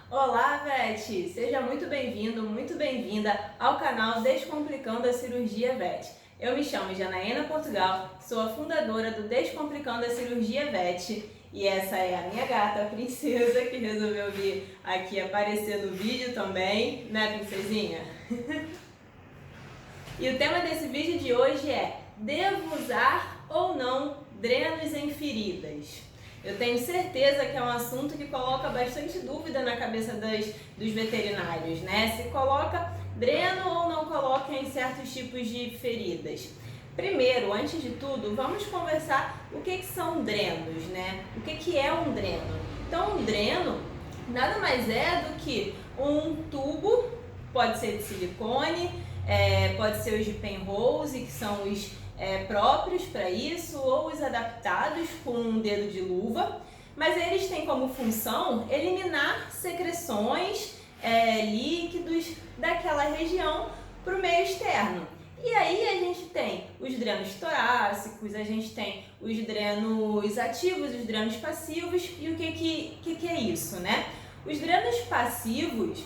Olá, Vete! Seja muito bem-vindo, muito bem-vinda ao canal Descomplicando a Cirurgia Vete. Eu me chamo Janaína Portugal, sou a fundadora do Descomplicando a Cirurgia Vete e essa é a minha gata, a princesa, que resolveu vir aqui aparecer no vídeo também, né, princesinha? E o tema desse vídeo de hoje é: devo usar ou não drenos em feridas? Eu tenho certeza que é um assunto que coloca bastante dúvida na cabeça dos veterinários, né? Se coloca dreno ou não coloca em certos tipos de feridas. Primeiro, antes de tudo, vamos conversar o que são drenos, né? O que é um dreno? Então, um dreno nada mais é do que um tubo, pode ser de silicone, pode ser os de Penrose, que são os próprios para isso, ou os adaptados com um dedo de luva, mas eles têm como função eliminar secreções, líquidos daquela região para o meio externo. E aí a gente tem os drenos torácicos, a gente tem os drenos ativos, os drenos passivos. E o que é isso, né? Os drenos passivos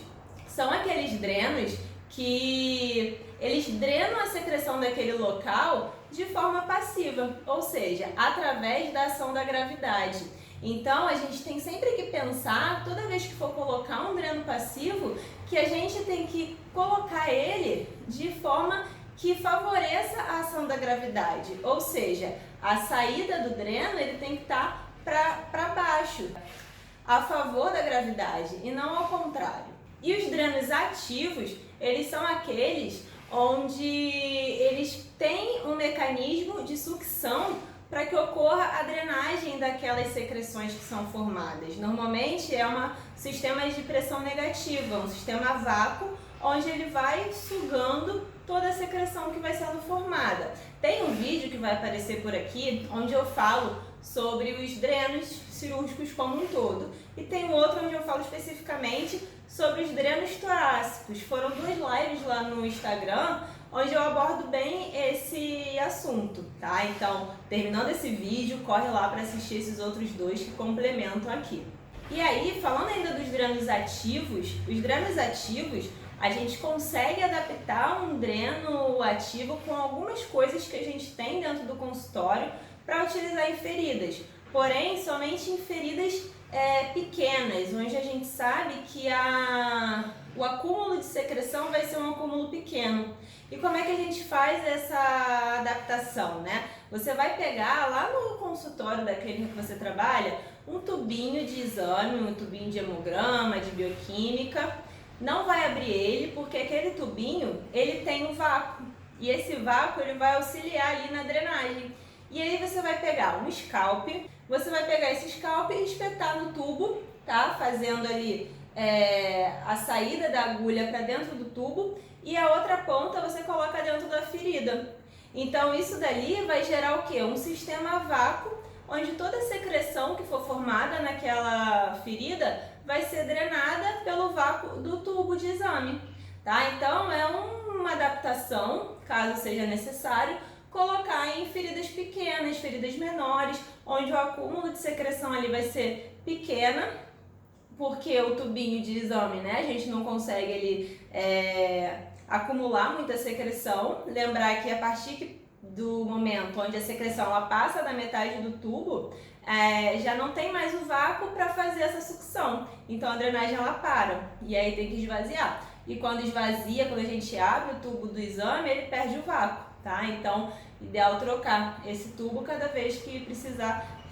são aqueles drenos que eles drenam a secreção daquele local de forma passiva, ou seja, através da ação da gravidade. Então a gente tem sempre que pensar, toda vez que for colocar um dreno passivo, que a gente tem que colocar ele de forma que favoreça a ação da gravidade, ou seja, a saída do dreno ele tem que estar para baixo, a favor da gravidade e não ao contrário. E os drenos ativos, eles são aqueles onde eles têm um mecanismo de sucção para que ocorra a drenagem daquelas secreções que são formadas. Normalmente é um sistema de pressão negativa, um sistema a vácuo, onde ele vai sugando toda a secreção que vai sendo formada. Tem um vídeo que vai aparecer por aqui, onde eu falo sobre os drenos cirúrgicos como um todo. E tem um outro onde eu falo especificamente sobre os drenos torácicos. Foram 2 lives lá no Instagram, onde eu abordo bem esse assunto, tá? Então, terminando esse vídeo, corre lá para assistir esses outros 2 que complementam aqui. E aí, falando ainda dos drenos ativos, os drenos ativos, a gente consegue adaptar um dreno ativo com algumas coisas que a gente tem dentro do consultório para utilizar em feridas, porém somente em feridas pequenas, onde a gente sabe que o acúmulo de secreção vai ser um acúmulo pequeno. E como é que a gente faz essa adaptação, né? Você vai pegar lá no consultório da clínica que você trabalha um tubinho de exame, um tubinho de hemograma, de bioquímica. Não vai abrir ele porque aquele tubinho ele tem um vácuo e esse vácuo ele vai auxiliar ali na drenagem. E aí você vai pegar um scalp, você vai pegar esse scalp e espetar no tubo, tá? Fazendo ali a saída da agulha para dentro do tubo e a outra ponta você coloca dentro da ferida. Então isso dali vai gerar o quê? Um sistema a vácuo, onde toda a secreção que for formada naquela ferida vai ser drenada pelo vácuo do tubo de exame, tá? Então é uma adaptação, caso seja necessário, colocar em feridas pequenas, feridas menores, onde o acúmulo de secreção ali vai ser pequena, porque o tubinho de exame, né, a gente não consegue ali acumular muita secreção. Lembrar que a partir do momento onde a secreção ela passa da metade do tubo, já não tem mais o vácuo para fazer essa sucção. Então a drenagem ela para e aí tem que esvaziar. E quando esvazia, quando a gente abre o tubo do exame, ele perde o vácuo, tá? Então, ideal trocar esse tubo cada vez que precisar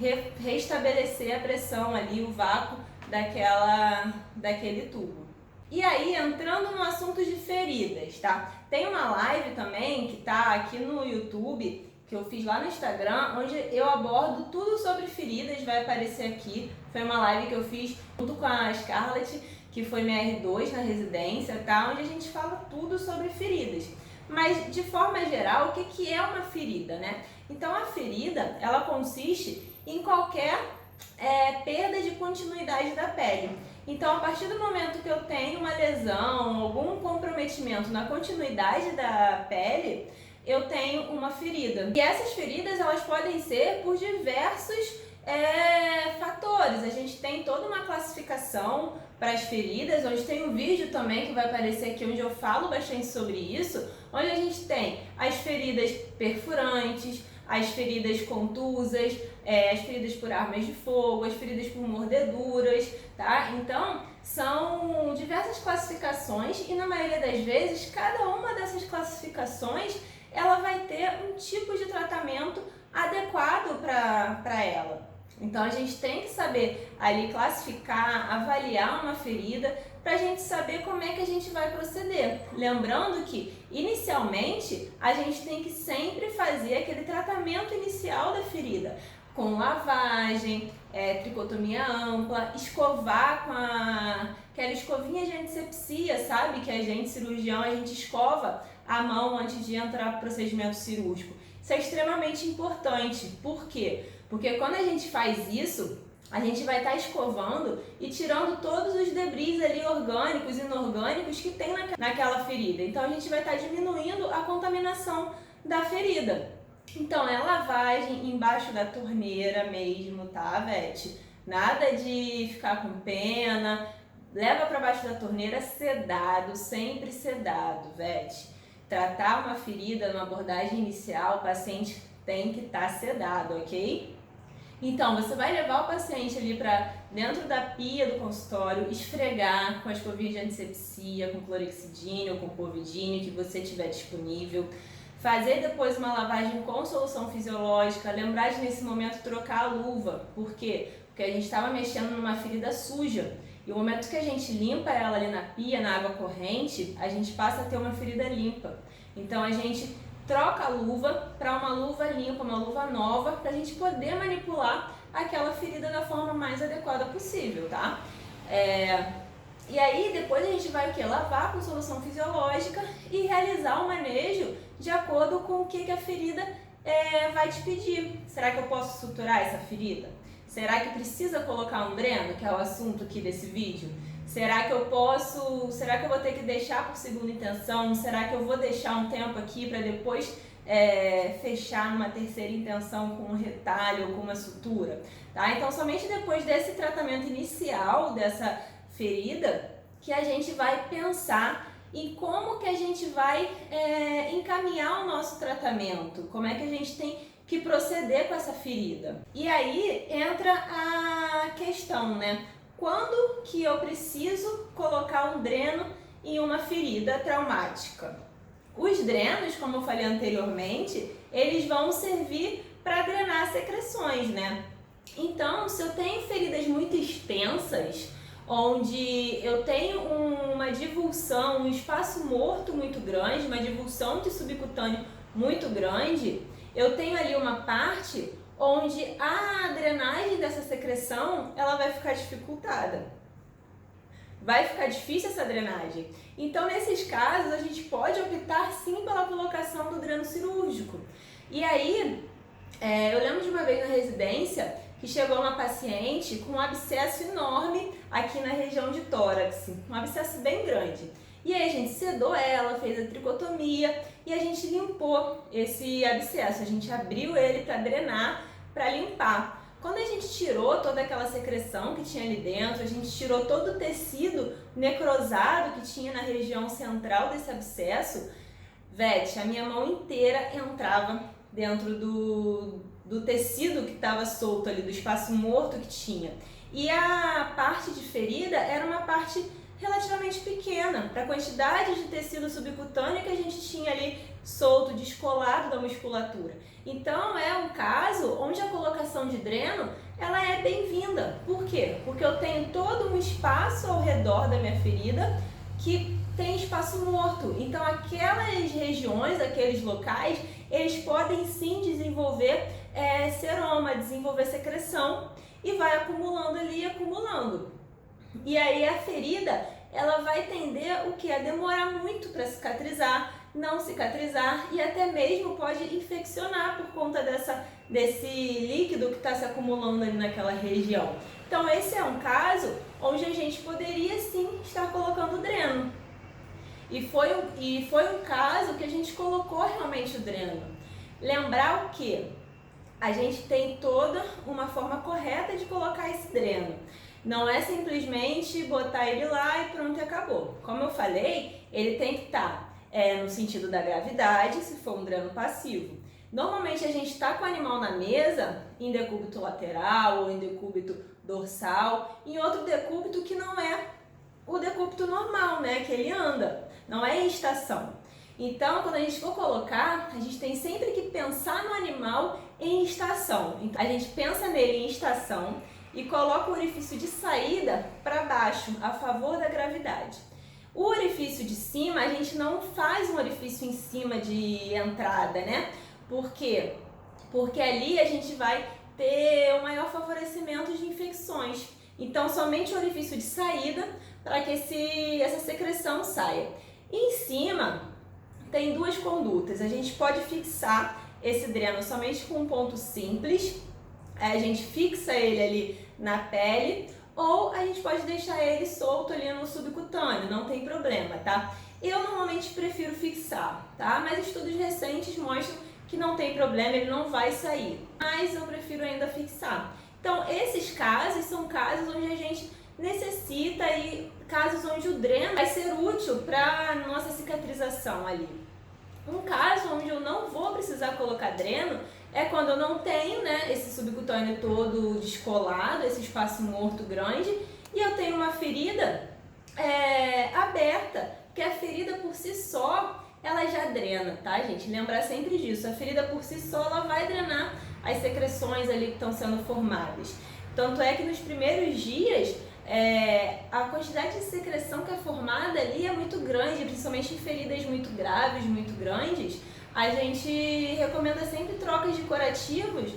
restabelecer a pressão ali, o vácuo daquele tubo. E aí, entrando no assunto de feridas, tá? Tem uma live também que tá aqui no YouTube, que eu fiz lá no Instagram, onde eu abordo tudo sobre feridas, vai aparecer aqui. Foi uma live que eu fiz junto com a Scarlett, que foi minha R2 na residência, tá? Onde a gente fala tudo sobre feridas. Mas, de forma geral, o que é uma ferida, né? Então, a ferida, ela consiste em qualquer perda de continuidade da pele. Então, a partir do momento que eu tenho uma lesão, algum comprometimento na continuidade da pele, eu tenho uma ferida. E essas feridas, elas podem ser por diversos fatores. A gente tem toda uma classificação para as feridas, onde tem um vídeo também que vai aparecer aqui, onde eu falo bastante sobre isso, onde a gente tem as feridas perfurantes, as feridas contusas, as feridas por armas de fogo, as feridas por mordeduras, tá? Então, são diversas classificações e na maioria das vezes, cada uma dessas classificações, ela vai ter um tipo de tratamento adequado para ela. Então a gente tem que saber ali classificar, avaliar uma ferida para a gente saber como é que a gente vai proceder. Lembrando que inicialmente a gente tem que sempre fazer aquele tratamento inicial da ferida, com lavagem, tricotomia ampla, escovar com aquela escovinha de antisepsia, sabe? Que a gente, cirurgião, a gente escova a mão antes de entrar no procedimento cirúrgico. Isso é extremamente importante. Por quê? Porque quando a gente faz isso, a gente vai estar escovando e tirando todos os debris ali orgânicos e inorgânicos que tem naquela ferida. Então a gente vai estar diminuindo a contaminação da ferida. Então é lavagem embaixo da torneira mesmo, tá, Vete? Nada de ficar com pena. Leva para baixo da torneira sedado, sempre sedado, Vete. Tratar uma ferida numa abordagem inicial, o paciente tem que estar sedado, ok? Então, você vai levar o paciente ali para dentro da pia do consultório, esfregar com a escovinha de antisepsia, com clorexidine ou com povidine, que você tiver disponível. Fazer depois uma lavagem com solução fisiológica, lembrar de nesse momento trocar a luva. Por quê? Porque a gente estava mexendo numa ferida suja. E o momento que a gente limpa ela ali na pia, na água corrente, a gente passa a ter uma ferida limpa. Então a gente troca a luva para uma luva limpa, uma luva nova, para a gente poder manipular aquela ferida da forma mais adequada possível, tá? E aí depois a gente vai o quê? Lavar com solução fisiológica e realizar o manejo de acordo com o que a ferida vai te pedir. Será que eu posso suturar essa ferida? Será que precisa colocar um dreno, que é o assunto aqui desse vídeo? Será que eu vou ter que deixar por segunda intenção? Será que eu vou deixar um tempo aqui para depois fechar numa terceira intenção com um retalho ou com uma sutura? Tá? Então, somente depois desse tratamento inicial dessa ferida que a gente vai pensar em como que a gente vai encaminhar o nosso tratamento, como é que a gente tem que proceder com essa ferida. E aí entra a questão, né? Quando que eu preciso colocar um dreno em uma ferida traumática? Os drenos, como eu falei anteriormente, eles vão servir para drenar secreções, né? Então, se eu tenho feridas muito extensas, onde eu tenho uma divulsão, um espaço morto muito grande, uma divulsão de subcutâneo muito grande, eu tenho ali uma parte onde a drenagem dessa secreção ela vai ficar dificultada. Vai ficar difícil essa drenagem. Então, nesses casos, a gente pode optar sim pela colocação do dreno cirúrgico. E aí, eu lembro de uma vez na residência que chegou uma paciente com um abscesso enorme aqui na região de tórax, um abscesso bem grande. E aí a gente sedou ela, fez a tricotomia e a gente limpou esse abscesso. A gente abriu ele para drenar, para limpar. Quando a gente tirou toda aquela secreção que tinha ali dentro, a gente tirou todo o tecido necrosado que tinha na região central desse abscesso, Vete, a minha mão inteira entrava dentro do tecido que estava solto ali, do espaço morto que tinha. E a parte de ferida era uma parte relativamente pequena para a quantidade de tecido subcutâneo que a gente tinha ali solto, descolado da musculatura. Então é um caso onde a colocação de dreno ela é bem-vinda. Por quê? Porque eu tenho todo um espaço ao redor da minha ferida que tem espaço morto. Então aquelas regiões, aqueles locais, eles podem sim desenvolver seroma, desenvolver secreção e vai acumulando ali, acumulando. E aí a ferida, ela vai tender o que? A demorar muito para cicatrizar, não cicatrizar e até mesmo pode infeccionar por conta desse líquido que está se acumulando ali naquela região. Então esse é um caso onde a gente poderia sim estar colocando dreno. E foi um caso que a gente colocou realmente o dreno. Lembrar o que? A gente tem toda uma forma correta de colocar esse dreno. Não é simplesmente botar ele lá e pronto e acabou. Como eu falei, ele tem que estar no sentido da gravidade, se for um dreno passivo. Normalmente a gente está com o animal na mesa, em decúbito lateral ou em decúbito dorsal, em outro decúbito que não é o decúbito normal, né, que ele anda, não é em estação. Então, quando a gente for colocar, a gente tem sempre que pensar no animal em estação. Então, a gente pensa nele em estação e coloca o orifício de saída para baixo, a favor da gravidade. O orifício de cima, a gente não faz um orifício em cima de entrada, né? Por quê? Porque ali a gente vai ter um maior favorecimento de infecções. Então, somente o orifício de saída para que essa secreção saia. Em cima, tem duas condutas. A gente pode fixar esse dreno somente com um ponto simples. A gente fixa ele ali na pele, ou a gente pode deixar ele solto ali no subcutâneo, não tem problema, tá? Eu normalmente prefiro fixar, tá? Mas estudos recentes mostram que não tem problema, ele não vai sair. Mas eu prefiro ainda fixar. Então, esses casos são casos onde a gente necessita e casos onde o dreno vai ser útil para nossa cicatrização ali. Um caso onde eu não vou precisar colocar dreno é quando eu não tenho, né, esse subcutâneo todo descolado, esse espaço morto grande, e eu tenho uma ferida aberta, que a ferida por si só, ela já drena, tá, gente? Lembrar sempre disso, a ferida por si só, ela vai drenar as secreções ali que estão sendo formadas. Tanto é que nos primeiros dias, a quantidade de secreção que é formada ali é muito grande, principalmente em feridas muito graves, muito grandes. A gente recomenda sempre trocas de curativos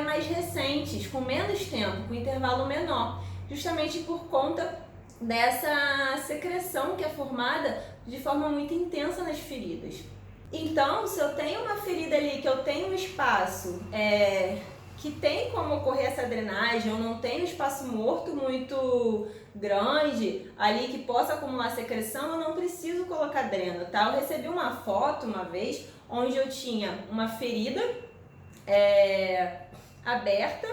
mais recentes, com menos tempo, com intervalo menor, justamente por conta dessa secreção que é formada de forma muito intensa nas feridas. Então, se eu tenho uma ferida ali, que eu tenho um espaço que tem como ocorrer essa drenagem, eu não tenho espaço morto muito grande ali que possa acumular secreção, eu não preciso colocar dreno, tá? Eu recebi uma foto uma vez onde eu tinha uma ferida aberta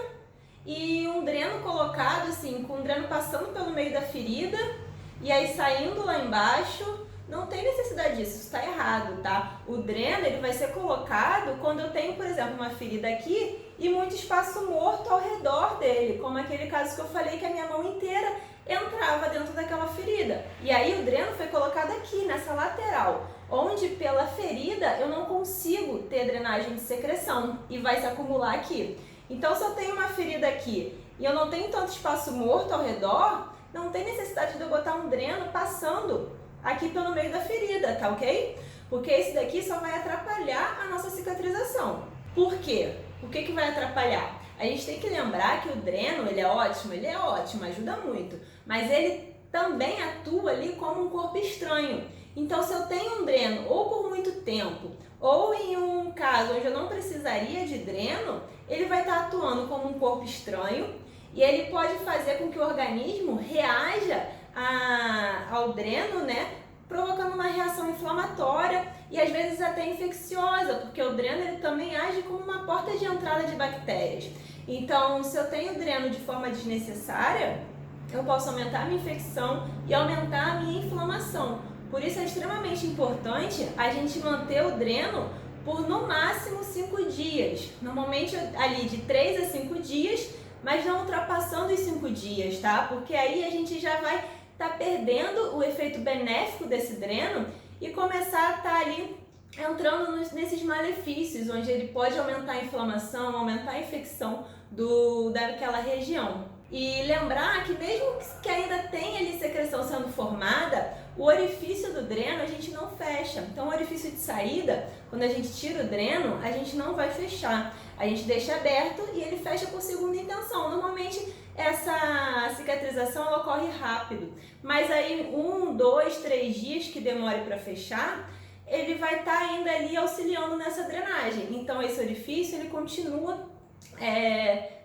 e um dreno colocado assim, com um dreno passando pelo meio da ferida e aí saindo lá embaixo. Não tem necessidade disso, isso está errado, tá? O dreno ele vai ser colocado quando eu tenho, por exemplo, uma ferida aqui e muito espaço morto ao redor dele, como aquele caso que eu falei que a minha mão inteira entrava dentro daquela ferida. E aí o dreno foi colocado aqui, nessa lateral, onde pela ferida eu não consigo ter drenagem de secreção e vai se acumular aqui. Então, se eu tenho uma ferida aqui e eu não tenho tanto espaço morto ao redor, não tem necessidade de eu botar um dreno passando aqui pelo meio da ferida, tá ok? Porque esse daqui só vai atrapalhar a nossa cicatrização. Por quê? O que vai atrapalhar? A gente tem que lembrar que o dreno, ele é ótimo, ajuda muito, mas ele também atua ali como um corpo estranho. Então, se eu tenho um dreno ou por muito tempo, ou em um caso onde eu não precisaria de dreno, ele vai estar atuando como um corpo estranho e ele pode fazer com que o organismo reaja ao dreno, né, provocando uma reação inflamatória e às vezes até infecciosa, porque o dreno ele também age como uma porta de entrada de bactérias. Então, se eu tenho dreno de forma desnecessária, eu posso aumentar a minha infecção e aumentar a minha inflamação. Por isso é extremamente importante a gente manter o dreno por no máximo 5 dias. Normalmente ali de 3 a 5 dias, mas não ultrapassando os 5 dias, tá? Porque aí a gente já vai estar perdendo o efeito benéfico desse dreno e começar a estar ali entrando nesses malefícios, onde ele pode aumentar a inflamação, aumentar a infecção daquela região. E lembrar que mesmo que ainda tenha ali secreção sendo formada, o orifício do dreno a gente não fecha. Então o orifício de saída, quando a gente tira o dreno, a gente não vai fechar. A gente deixa aberto e ele fecha por segunda intenção. Normalmente essa cicatrização ela ocorre rápido, mas aí 1, 2, 3 dias que demore para fechar, ele vai estar ainda ali auxiliando nessa drenagem. Então esse orifício ele continua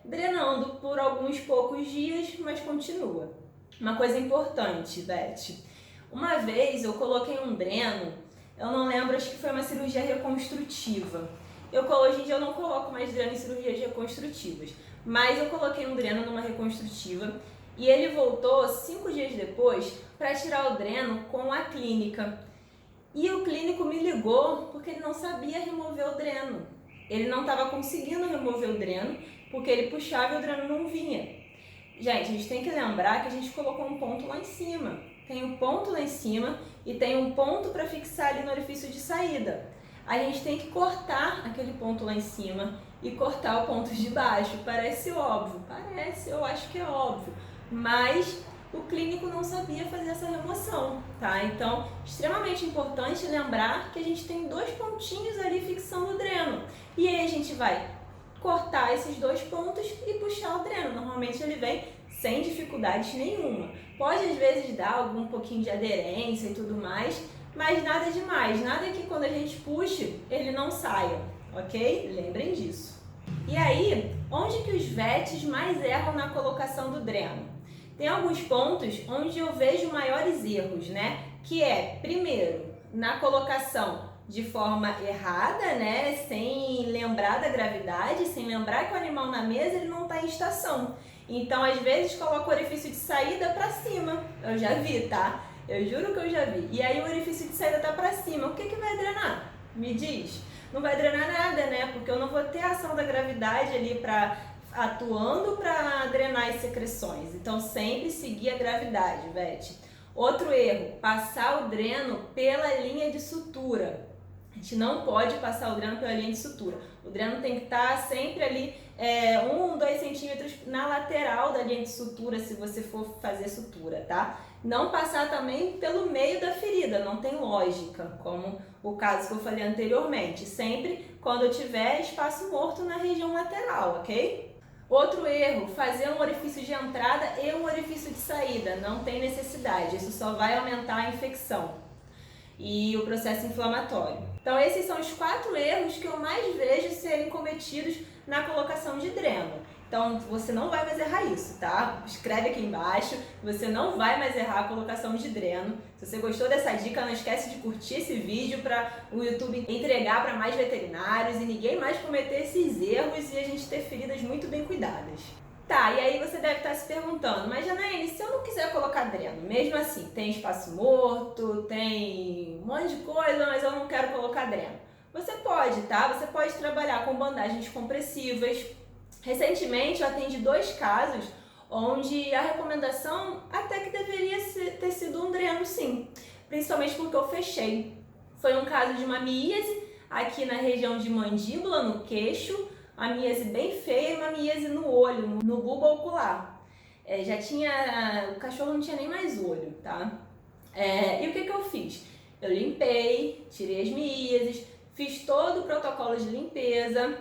drenando por alguns poucos dias, mas continua. Uma coisa importante, Beth, uma vez eu coloquei um dreno, eu não lembro, acho que foi uma cirurgia reconstrutiva. Hoje em dia eu não coloco mais dreno em cirurgias reconstrutivas, mas eu coloquei um dreno numa reconstrutiva E ele voltou 5 dias depois para tirar o dreno com a clínica. E o clínico me ligou porque ele não sabia remover o dreno. Ele não estava conseguindo remover o dreno porque ele puxava e o dreno não vinha. Gente, a gente tem que lembrar que a gente colocou um ponto lá em cima. Tem um ponto lá em cima e tem um ponto para fixar ali no orifício de saída. A gente tem que cortar aquele ponto lá em cima e cortar o ponto de baixo. Parece óbvio, parece, eu acho que é óbvio, mas o clínico não sabia fazer essa remoção, tá? Então, extremamente importante lembrar que a gente tem 2 pontinhos ali fixando o dreno. E aí a gente vai cortar esses 2 pontos e puxar o dreno. Normalmente ele vem sem dificuldades nenhuma. Pode às vezes dar algum pouquinho de aderência e tudo mais, mas nada demais, nada que quando a gente puxe, ele não saia, ok? Lembrem disso. E aí, onde que os VETs mais erram na colocação do dreno? Tem alguns pontos onde eu vejo maiores erros, né? Que é, primeiro, na colocação de forma errada, né? Sem lembrar da gravidade, sem lembrar que o animal na mesa ele não está em estação. Então, às vezes, coloca o orifício de saída para cima. Eu já vi, tá? Eu juro que eu já vi. E aí o orifício de saída tá para cima. O que que vai drenar? Me diz. Não vai drenar nada, né? Porque eu não vou ter a ação da gravidade ali atuando para drenar as secreções. Então, sempre seguir a gravidade, Vete. Outro erro, passar o dreno pela linha de sutura. A gente não pode passar o dreno pela linha de sutura. O dreno tem que estar sempre ali 1, 2 centímetros na lateral da linha de sutura, se você for fazer sutura, tá? Não passar também pelo meio da ferida, não tem lógica, como o caso que eu falei anteriormente. Sempre quando eu tiver espaço morto na região lateral, ok? Outro erro, fazer um orifício de entrada e um orifício de saída. Não tem necessidade, isso só vai aumentar a infecção e o processo inflamatório. Então esses são os 4 erros que eu mais vejo serem cometidos na colocação de dreno. Então você não vai mais errar isso, tá? Escreve aqui embaixo, você não vai mais errar a colocação de dreno. Se você gostou dessa dica, não esquece de curtir esse vídeo para o YouTube entregar para mais veterinários e ninguém mais cometer esses erros e a gente ter feridas muito bem cuidadas. Tá, e aí você deve estar se perguntando, mas Janaíne, se eu não quiser colocar dreno, mesmo assim, tem espaço morto, tem um monte de coisa, mas eu não quero colocar dreno. Você pode, tá? Você pode trabalhar com bandagens compressivas. Recentemente eu atendi 2 casos onde a recomendação até que deveria ter sido um dreno sim, principalmente porque eu fechei. Foi um caso de uma miíase aqui na região de mandíbula, no queixo, uma miíase bem feia e uma miíase no olho, no bulbo ocular. O cachorro não tinha nem mais olho, tá? E o que eu fiz? Eu limpei, tirei as miíases, fiz todo o protocolo de limpeza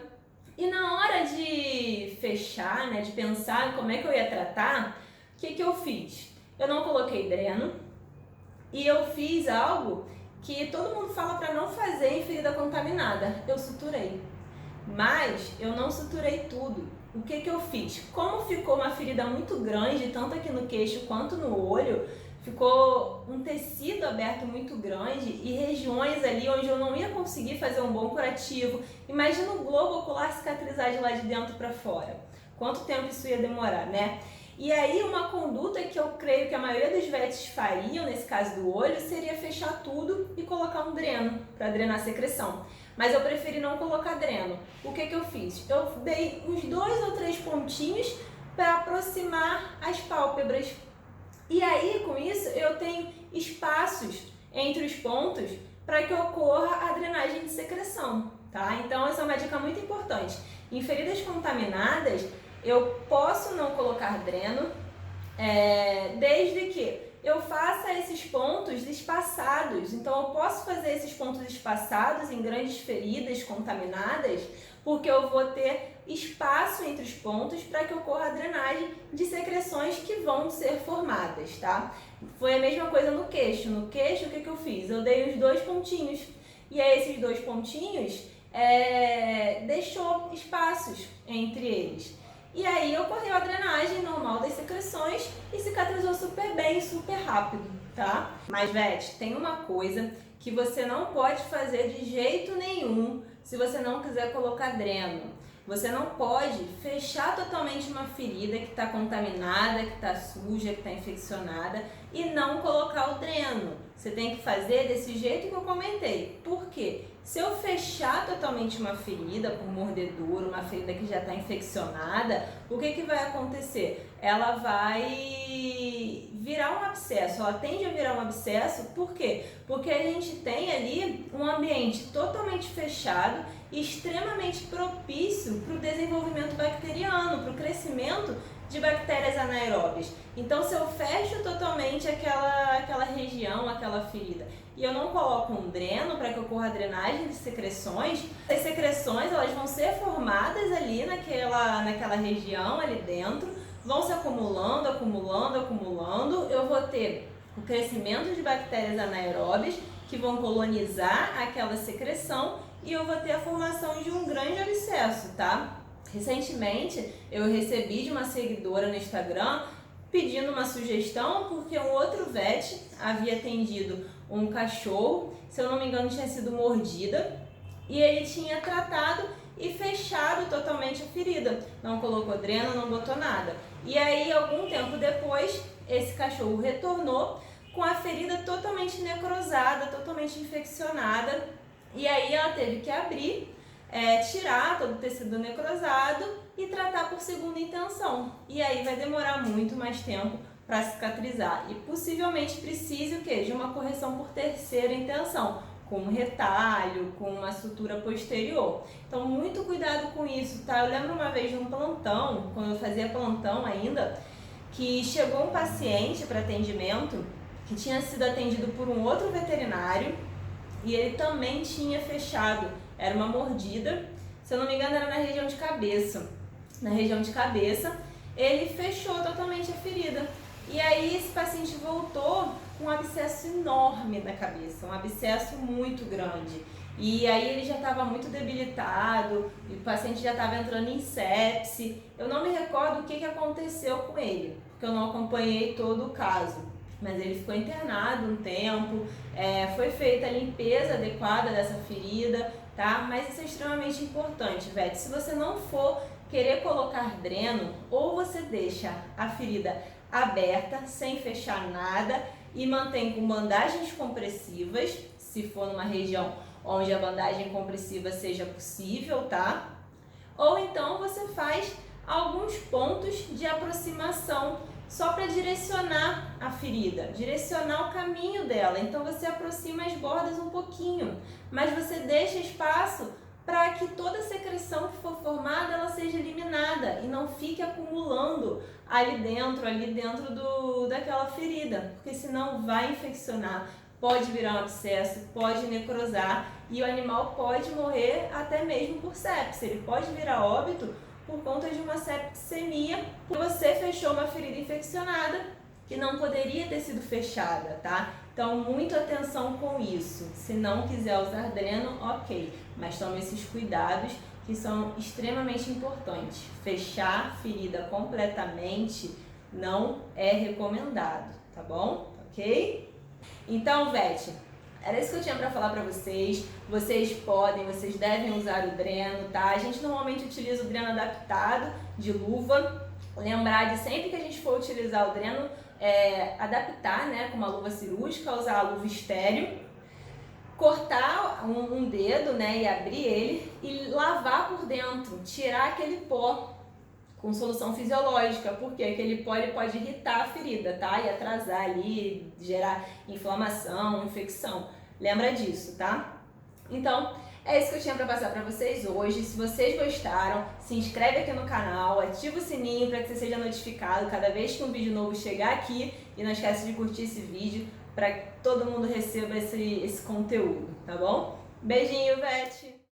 e na hora de fechar, né, de pensar em como é que eu ia tratar, o que eu fiz? Eu não coloquei dreno e eu fiz algo que todo mundo fala para não fazer em ferida contaminada. Eu suturei. Mas eu não suturei tudo. O que eu fiz? Como ficou uma ferida muito grande, tanto aqui no queixo quanto no olho, ficou um tecido aberto muito grande e regiões ali onde eu não ia conseguir fazer um bom curativo. Imagina o globo ocular cicatrizar de lá de dentro para fora. Quanto tempo isso ia demorar, né? E aí uma conduta que eu creio que a maioria dos VETs fariam, nesse caso do olho, seria fechar tudo e colocar um dreno para drenar a secreção. Mas eu preferi não colocar dreno. O que eu fiz? Eu dei uns 2 ou 3 pontinhos para aproximar as pálpebras. E aí, com isso, eu tenho espaços entre os pontos para que ocorra a drenagem de secreção, tá? Então, essa é uma dica muito importante. Em feridas contaminadas, eu posso não colocar dreno, desde que eu faça esses pontos espaçados. Então, eu posso fazer esses pontos espaçados em grandes feridas contaminadas, porque eu vou ter espaço entre os pontos para que ocorra a drenagem de secreções que vão ser formadas, tá? Foi a mesma coisa no queixo. No queixo, o que eu fiz? Eu dei os 2 pontinhos. E aí, esses 2 pontinhos deixou espaços entre eles. E aí ocorreu a drenagem normal das secreções e cicatrizou super bem, super rápido, tá? Mas, Vete, tem uma coisa que você não pode fazer de jeito nenhum se você não quiser colocar dreno. Você não pode fechar totalmente uma ferida que está contaminada, que está suja, que está infeccionada e não colocar o dreno. Você tem que fazer desse jeito que eu comentei. Por quê? Se eu fechar totalmente uma ferida por mordedura, uma ferida que já está infeccionada, o que vai acontecer? Ela vai virar um abscesso, ela tende a virar um abscesso, por quê? Porque a gente tem ali um ambiente totalmente fechado e extremamente propício para o desenvolvimento bacteriano, para o crescimento de bactérias anaeróbias. Então, se eu fecho totalmente aquela região, aquela ferida, e eu não coloco um dreno para que ocorra a drenagem de secreções, as secreções elas vão ser formadas ali naquela região, ali dentro, vão se acumulando, eu vou ter o crescimento de bactérias anaeróbias que vão colonizar aquela secreção e eu vou ter a formação de um grande abscesso, tá? Recentemente eu recebi de uma seguidora no Instagram pedindo uma sugestão porque um outro vet havia atendido um cachorro, se eu não me engano tinha sido mordida, e ele tinha tratado e fechado totalmente a ferida. Não colocou dreno, não botou nada. E aí, algum tempo depois, esse cachorro retornou com a ferida totalmente necrosada, totalmente infeccionada. E aí ela teve que abrir, tirar todo o tecido necrosado e tratar por segunda intenção. E aí vai demorar muito mais tempo para cicatrizar. E possivelmente precise o quê? De uma correção por terceira intenção, com um retalho, com uma sutura posterior. Então, muito cuidado com isso, tá? Eu lembro uma vez de um plantão, quando eu fazia plantão ainda, que chegou um paciente para atendimento que tinha sido atendido por um outro veterinário e ele também tinha fechado, era uma mordida, se eu não me engano era na região de cabeça. Na região de cabeça, ele fechou totalmente a ferida. E aí esse paciente voltou com um abscesso enorme na cabeça, um abscesso muito grande. E aí ele já estava muito debilitado, e o paciente já estava entrando em sepse. Eu não me recordo o que aconteceu com ele, porque eu não acompanhei todo o caso. Mas ele ficou internado um tempo, foi feita a limpeza adequada dessa ferida, tá? Mas isso é extremamente importante, Vete. Se você não for querer colocar dreno, ou você deixa a ferida aberta, sem fechar nada, e mantém com bandagens compressivas, se for numa região onde a bandagem compressiva seja possível, tá? Ou então você faz alguns pontos de aproximação só para direcionar a ferida, direcionar o caminho dela. Então você aproxima as bordas um pouquinho, mas você deixa espaço para que toda secreção que for formada ela seja eliminada e não fique acumulando ali dentro daquela ferida, porque senão vai infeccionar, pode virar um abscesso, pode necrosar e o animal pode morrer até mesmo por sepse, ele pode virar óbito por conta de uma septicemia, porque você fechou uma ferida infeccionada que não poderia ter sido fechada, tá? Então, muita atenção com isso. Se não quiser usar dreno, ok, mas tome esses cuidados que são extremamente importantes. Fechar ferida completamente não é recomendado, tá bom? Ok? Então, Vete, era isso que eu tinha para falar para vocês. Vocês devem usar o dreno, tá? A gente normalmente utiliza o dreno adaptado de luva. Lembrar de sempre que a gente for utilizar o dreno, adaptar, né, com uma luva cirúrgica, usar a luva estéreo, cortar um dedo, né, e abrir ele e lavar por dentro, tirar aquele pó com solução fisiológica, porque aquele pó ele pode irritar a ferida, tá? E atrasar ali, gerar inflamação, infecção. Lembra disso, tá? Então, é isso que eu tinha para passar para vocês hoje. Se vocês gostaram, se inscreve aqui no canal, ativa o sininho para que você seja notificado cada vez que um vídeo novo chegar aqui. E não esquece de curtir esse vídeo para que todo mundo receba esse conteúdo, tá bom? Beijinho, Vete!